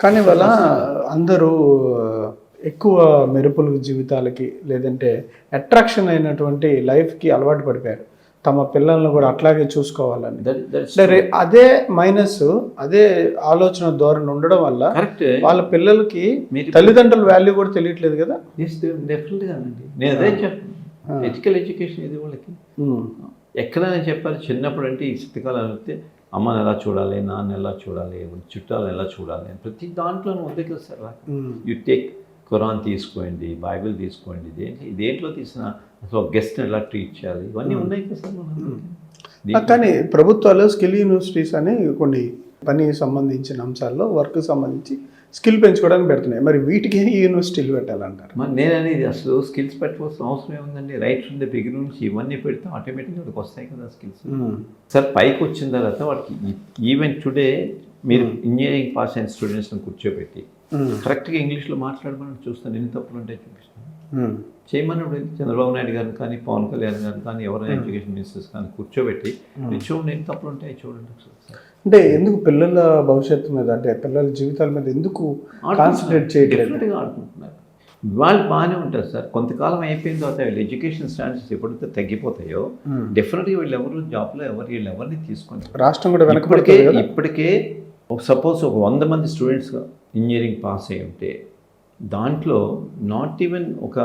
కానీ వాళ్ళ అందరూ ఎక్కువ మెరుపుల జీవితాలకి లేదంటే అట్రాక్షన్ అయినటువంటి లైఫ్కి అలవాటు పడిపోయారు. తమ పిల్లల్ని కూడా అట్లాగే చూసుకోవాలని. అదే మైనస్, అదే ఆలోచన ధోరణి ఉండడం వల్ల వాళ్ళ పిల్లలకి తల్లిదండ్రుల వాల్యూ కూడా తెలియట్లేదు కదా. డెఫినెట్గా అండి, నేను అదే చెప్పాను. ఎథికల్ ఎడ్యుకేషన్ ఇది వాళ్ళకి ఎక్కడైనా చెప్పాలి. చిన్నప్పుడు అంటే ఈ శక్తికాలం అయితే అమ్మని ఎలా చూడాలి, నాన్న ఎలా చూడాలి, చుట్టాలను ఎలా చూడాలి, ప్రతి దాంట్లోనూ ఉంది కదా సార్. యూ టేక్ ఖురాన్ తీసుకోండి, బైబిల్ తీసుకోండి, దేంట్లో తీసిన అసలు గెస్ట్ని ఎలా ట్రీట్ చేయాలి, ఇవన్నీ ఉన్నాయి కదా సార్. కానీ ప్రభుత్వాలు స్కిల్ యూనివర్సిటీస్ అని కొన్ని పనికి సంబంధించిన అంశాల్లో వర్క్ సంబంధించి స్కిల్ పెంచుకోవడానికి పెడుతున్నాయి. మరి వీటికి యూనివర్సిటీలు పెట్టాలంటారు. మరి నేను అనేది అసలు స్కిల్స్ పెట్టవలసిన అవసరం ఏముందండి. రైట్ ఫ్రమ్ ద బిగినింగ్ నుంచి ఇవన్నీ పెడితే ఆటోమేటిక్గా వాడికి వస్తాయి కదా స్కిల్స్. సార్ పైకి వచ్చిన తర్వాత వాడికి ఈవెన్ టుడే మీరు ఇంజనీరింగ్ పాస్ అయిన స్టూడెంట్స్ని కూర్చోబెట్టి కరెక్ట్గా ఇంగ్లీష్లో మాట్లాడమని చూస్తాను. ఎన్ని తప్పులు ఉంటాయి చూపిస్తాను. చేయమని చంద్రబాబు నాయుడు గారిని కానీ, పవన్ కళ్యాణ్ గారిని కానీ, ఎవరైనా ఎడ్యుకేషన్ మినిస్టర్స్ కానీ కూర్చోబెట్టి చూడండి ఎన్ని తప్పులు ఉంటాయి చూడండి. అంటే ఎందుకు పిల్లల భవిష్యత్తు మీద, అంటే పిల్లల జీవితాల మీద ఎందుకు కాన్సన్ట్రేట్ చేయట్లేదు? డెఫినెట్గా ఆడుకుంటున్నారు. వాళ్ళు బాగానే ఉంటారు సార్. కొంతకాలం అయిపోయిన తర్వాత వీళ్ళు ఎడ్యుకేషన్ స్టాండర్డ్స్ ఎప్పుడైతే తగ్గిపోతాయో డెఫినెట్గా వీళ్ళు ఎవరు జాబ్లో వీళ్ళు ఎవరిని తీసుకొని రాష్ట్రం కూడా ఇప్పటికే సపోజ్ ఒక 100 మంది స్టూడెంట్స్ ఇంజనీరింగ్ పాస్ అయ్యి ఉంటే దాంట్లో నాట్ ఈవెన్ ఒక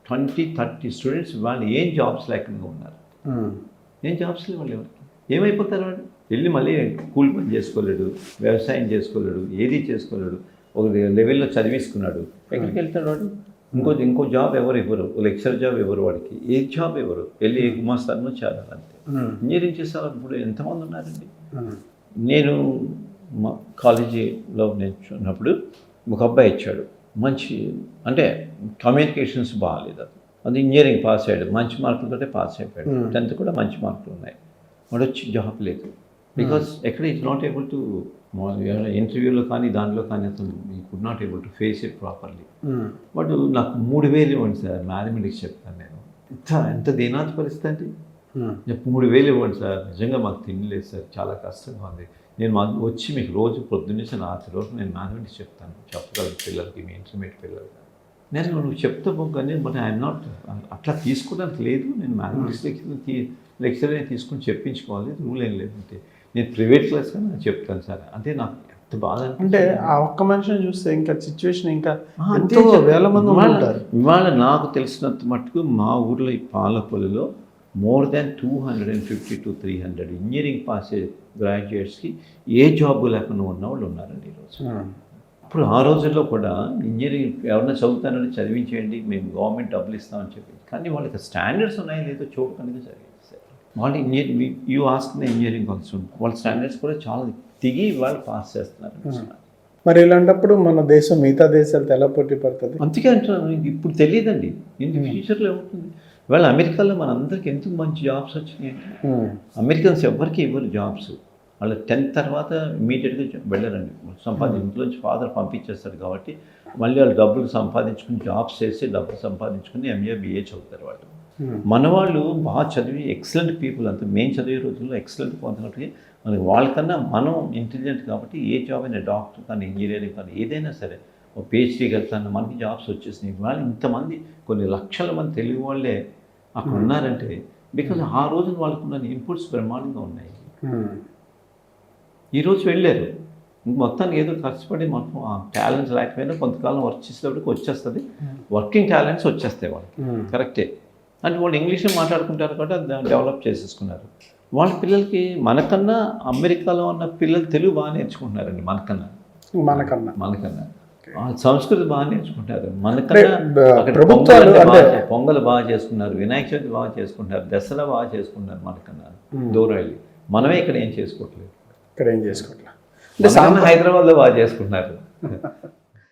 20-30 స్టూడెంట్స్ వాళ్ళు ఏం జాబ్స్ లేకుండా ఉన్నారు. ఏం జాబ్స్ లేవు వాళ్ళు. ఎవరికి ఏమైపోతారు వాళ్ళు? వెళ్ళి మళ్ళీ కూలి పని చేసుకోలేడు, వ్యవసాయం చేసుకోలేడు, ఏది చేసుకోలేడు. ఒక లెవెల్లో చదివిస్తున్నాడు, ఎక్కడికి వెళ్తాడు వాడు? ఇంకో జాబ్ ఎవరు ఇవ్వరు, లెక్చర్ జాబ్ ఎవరు వాడికి, ఏ జాబ్ ఎవరు, వెళ్ళి ఏ గుమాస్తాను చేరాలంతే. ఇంజనీరింగ్ చేసే వాళ్ళు ఇప్పుడు ఎంతమంది ఉన్నారండి. నేను మా కాలేజీలో నేర్చుకున్నప్పుడు ఒక అబ్బాయి ఇచ్చాడు, మంచి అంటే కమ్యూనికేషన్స్ బాగాలేదు, అది ఇంజనీరింగ్ పాస్ అయ్యాడు, మంచి మార్కులతోటే పాస్ అయిపోయాడు. 10th కూడా మంచి మార్కులు ఉన్నాయి. వాడు వచ్చి జాబ్ లేదు. బికాస్ ఎక్కడ ఈజ్ నాట్ ఏబుల్ టు ఇంటర్వ్యూలో కానీ దాంట్లో కానీ అతను ఈ could not able to face it properly. వాడు నాకు 3000 ఇవ్వండి సార్, మ్యాథమెటిక్స్ చెప్తాను నేను. ఎంత దీనాథ పరిస్థితి అండి. 3000 ఇవ్వండి సార్, నిజంగా మాకు తినలేదు సార్, చాలా కష్టంగా ఉంది. నేను వచ్చి మీకు రోజు పొద్దున్నేసి రాత్రి రోజు నేను మ్యాథమెటిక్స్ చెప్తాను, చెప్పగలను పిల్లలకి, మీ ఇంటర్మీడియట్ పిల్లలకి. నేను నువ్వు చెప్తా కానీ బట్ ఐఎమ్ నాట్ అట్లా తీసుకోవడానికి లేదు. నేను మ్యాథమెటిక్స్ లెక్చర్ తీసుకుని చెప్పించుకోవాలి, రూల్ ఏం లేదంటే నేను ప్రైవేట్ క్లాస్ కానీ చెప్తాను సార్. అంటే నాకు ఎంత బాధ అంటే ఆ ఒక్క మనిషిని చూస్తే ఇంకా సిచ్యువేషన్ ఇంకా వేల మంది ఉంటారు. ఇవాళ నాకు తెలిసినంత మట్టుకు మా ఊర్లో ఈ పాలపల్లిలో more than 250 to 300 engineering pass గ్రాడ్యుయేట్స్కి ఏ జాబ్ లేకుండా ఉన్న వాళ్ళు ఉన్నారండి ఈరోజు. ఇప్పుడు ఆ రోజుల్లో కూడా ఇంజనీరింగ్ ఎవరైనా చదువుతానని చదివించేయండి, మేము గవర్నమెంట్ డబ్బులు ఇస్తామని చెప్పి, కానీ వాళ్ళకి స్టాండర్డ్స్ ఉన్నాయో లేదో చూడటానికి చదివిస్తారు. వాళ్ళు you ask the engineering also, వాళ్ళ స్టాండర్డ్స్ కూడా చాలా దిగి వాళ్ళు పాస్ చేస్తున్నారు. మరి ఇలాంటప్పుడు మన దేశం మిగతా దేశాలతో ఎలా పోటీ పడుతుంది? అందుకే అంటున్నాను, ఇప్పుడు తెలియదండి ఇంటి ఫ్యూచర్లో ఏమవుతుంది. ఇవాళ అమెరికాలో మన అందరికి ఎందుకు మంచి జాబ్స్ వచ్చినాయి అంటే అమెరికన్స్ ఎవరికి ఇవ్వరు జాబ్స్. వాళ్ళు 10th తర్వాత ఇమీడియట్గా వెళ్ళరండి. ఇంట్లోంచి ఫాదర్ పంపించేస్తాడు కాబట్టి మళ్ళీ వాళ్ళు డబ్బులు సంపాదించుకుని జాబ్స్ చేసి డబ్బులు సంపాదించుకుని MA BA చదువుతారు వాళ్ళు. మన వాళ్ళు బాగా చదివి ఎక్సలెంట్ పీపుల్, అంతా మేము చదివే రోజుల్లో ఎక్సలెంట్ పొందినట్టుగా మనకి వాళ్ళకన్నా మనం ఇంటెలిజెంట్ కాబట్టి ఏ జాబ్ అయినా, డాక్టర్ కానీ ఇంజనీరింగ్ కానీ ఏదైనా సరే, ఒక PhDకి వెళ్తాను మనకి జాబ్స్ వచ్చేసినాయి. వాళ్ళు ఇంతమంది కొన్ని లక్షల మంది తెలుగు వాళ్ళే అక్కడ ఉన్నారంటే బికాజ్ ఆ రోజున వాళ్ళకున్న ఇన్పుట్స్ బ్రహ్మాండంగా ఉన్నాయి. ఈరోజు వెళ్ళారు మొత్తానికి ఏదో కష్టపడి మనకు ఆ టాలెంట్స్ లేకపోయినా కొంతకాలం వర్క్ చేసేటప్పటికి వచ్చేస్తుంది, వర్కింగ్ టాలెంట్స్ వచ్చేస్తాయి వాళ్ళకి. కరెక్టే. అంటే వాళ్ళు ఇంగ్లీషే మాట్లాడుకుంటారు కాబట్టి డెవలప్ చేసేసుకున్నారు. వాళ్ళ పిల్లలకి మనకన్నా అమెరికాలో ఉన్న పిల్లలు తెలుగు బాగా నేర్చుకుంటున్నారండి. మనకన్నా సంస్కృతి బాగా నేర్చుకుంటారు. మనకన్నా పొంగల్ బాగా చేసుకున్నారు, వినాయక చవితి బాగా చేసుకుంటారు, దసరా బాగా చేసుకుంటారు మనకన్నా దూరం వెళ్ళి. మనమే ఇక్కడ ఏం చేసుకోవట్లేదు. హైదరాబాద్లో బాగా చేసుకుంటున్నారు.